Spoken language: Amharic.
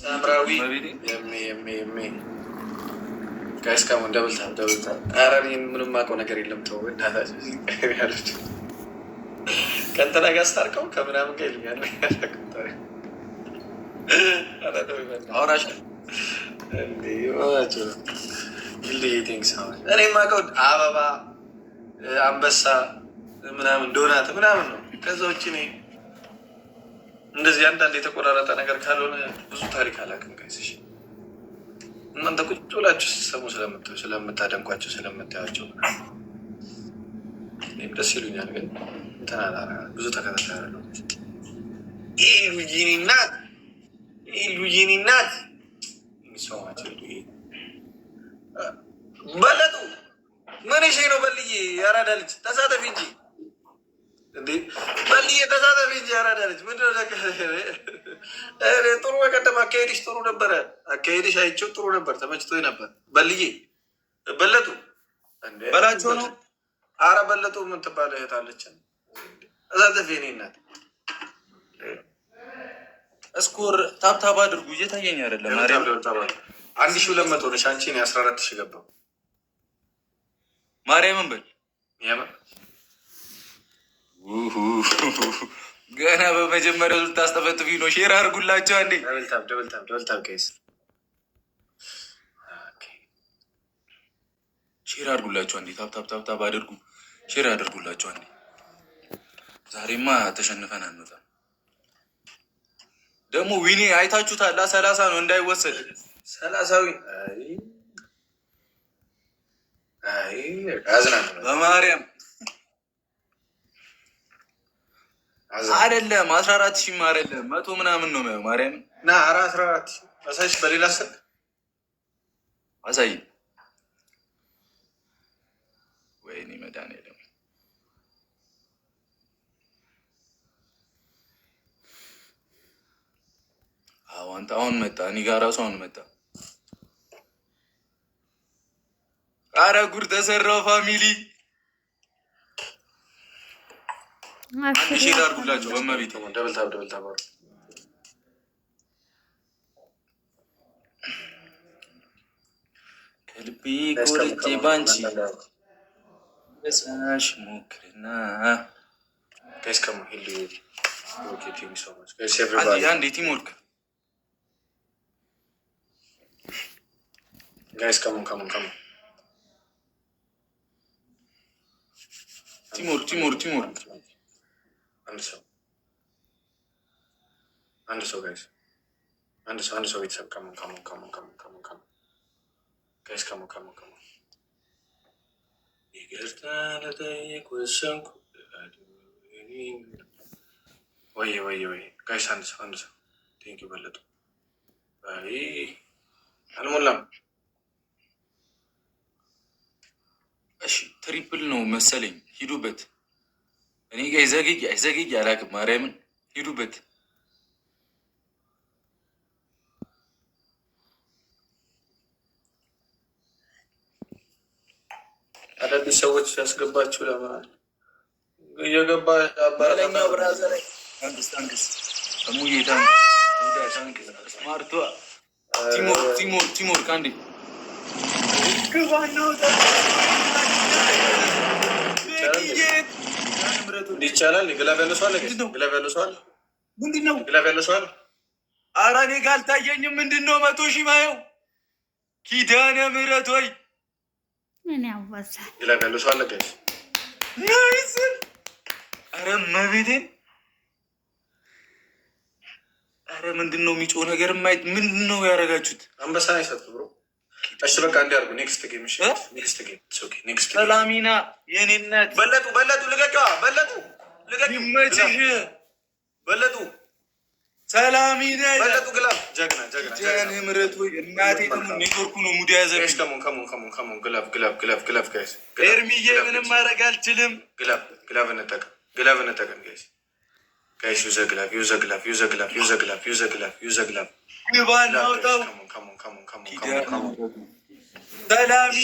ሳምራዊ የሜ ጋይስ ካሞን ደብልታ ኧረ እኔ ምንም አውቀው ነገር የለም። ተው እናታችን ያለች ከእንትና ጋር ስታርቀው ከምናምን ጋር ይሉኛል። አውራሽ እኔ የማውቀው አበባ፣ አንበሳ ምናምን ዶናት ምናምን ነው። ከዛ ውጭ እኔ እንደዚህ አንዳንድ የተቆራረጠ ነገር ካልሆነ ብዙ ታሪክ አላውቅም። ጋይስሽ እናንተ ቁጭ ብላችሁ ስትሰሙ ስለምታደንቋቸው ስለምታያቸው እኔም ደስ ይሉኛል። ግን እንትን ብዙ ተከታታይ አለው። ይህ ሉጂኒ ናት፣ ይህ ሉጂኒ ናት። ሰማቸው በለጡ ምን ሽ ነው? በልዬ ያራዳ ልጅ ተሳተፊ እንጂ እንዴ! በልዬ ተሳተፊ እንጂ ያራዳ ልጅ ምንድነው? ጥሩ በቀደም አካሄድሽ ጥሩ ነበረ። አካሄድሽ አይቼው ጥሩ ነበር፣ ተመችቶኝ ነበር። በልዬ በለጡ በላቸው ነው። አረ በለጡ የምትባል እህት አለችን። ተሳተፊ የእኔ እናት። እስኮር ታብታብ አድርጉ። እየታየኝ አይደለም። 1200 ነሽ አንቺ። 14 ገባው። ማርያምን በል ገና በመጀመሪያው ልታስጠፈጥፊ ነው። ሼር አድርጉላቸው አንዴ። ደብልታብ ጋይስ ሼር አድርጉላቸው አንዴ። ታብታብ አድርጉ። ሼር አድርጉላቸው አንዴ። ዛሬማ ተሸንፈን አንወጣም። ደግሞ ዊኒ አይታችሁታል። 30 ነው እንዳይወሰድ። 30ዊ በማርያም አይደለም 14,000 አይደለም 100 ምናምን ነው። ማርያም ና 14 አሳይሽ። በሌላ ስልክ አሳይ። ወይኔ መድኃኒዓለም አሁን መጣ። እኔ ጋር ራሱ አሁን መጣ። አረ ጉድ ተሰራው ፋሚሊ። አንድ ሼር አድርጉላቸው በመቤት ደብልታብ ከልቤ ቆርጬ ባንቺ በሳሽ ሞክርና ጋይስ ከሞ ሄሉ አንዴ ቲም ወርክ ጋይስ ከሞ ቲሞር አንድ ሰው ጋይስ አንድ ሰው ቤተሰብ ከሞ ጋይስ ከሞ ይቅርታ ለጠየቅ ወሰንኩ። ወይ ጋይስ አንድ ሰው ቴንኪ በለጡ። አልሞላም። እሺ ትሪፕል ነው መሰለኝ። ሂዱበት። እኔ ጋ አይዘግይ አላውቅም። ማርያምን ሂዱበት። አዳዲስ ሰዎች ሲያስገባችሁ ለማለት እየገባ ባለኛው ብራዘር ሙዬታ ስማርቷ ቲሞር ካንዲ ይቻላል። ግላብ ያለው ሰው አለ። ምንድን ነው ግላብ ያለው ሰው አለ? ኧረ እኔ ጋር አልታየኝም። ምንድን ነው 100,000 ማየው? ኪዳነ ምህረት ወይ ምን ያዋዛል? ግላብ ያለው ሰው አለ ጋይስ። ናይስ። ኧረ መቤቴን ኧረ ምንድን ነው የሚጮህ ነገር? ማየት ምንድን ነው ያደረጋችሁት? አንበሳ አይሰጥ ብሮ። እሺ በቃ እንዲያርጉ። ኔክስት ጌም ሰላሚና የኔነት በለጡ ልቀቂዋ። በለጡ ይመችሽ። በለጡ ሰላሚና በለጡ ግላብ ጀግና ምረት ወይ እናቴ ተሙ ኔትወርኩ ነው ሙድ ያዘ። ከሞን ግላብ ጋይስ። ኤርሚዬ ምንም ማድረግ አልችልም። ግላብ እንጠቀም ጋይስ። ዩዘ ግላብ ግባን አውጣው። ሰላሚ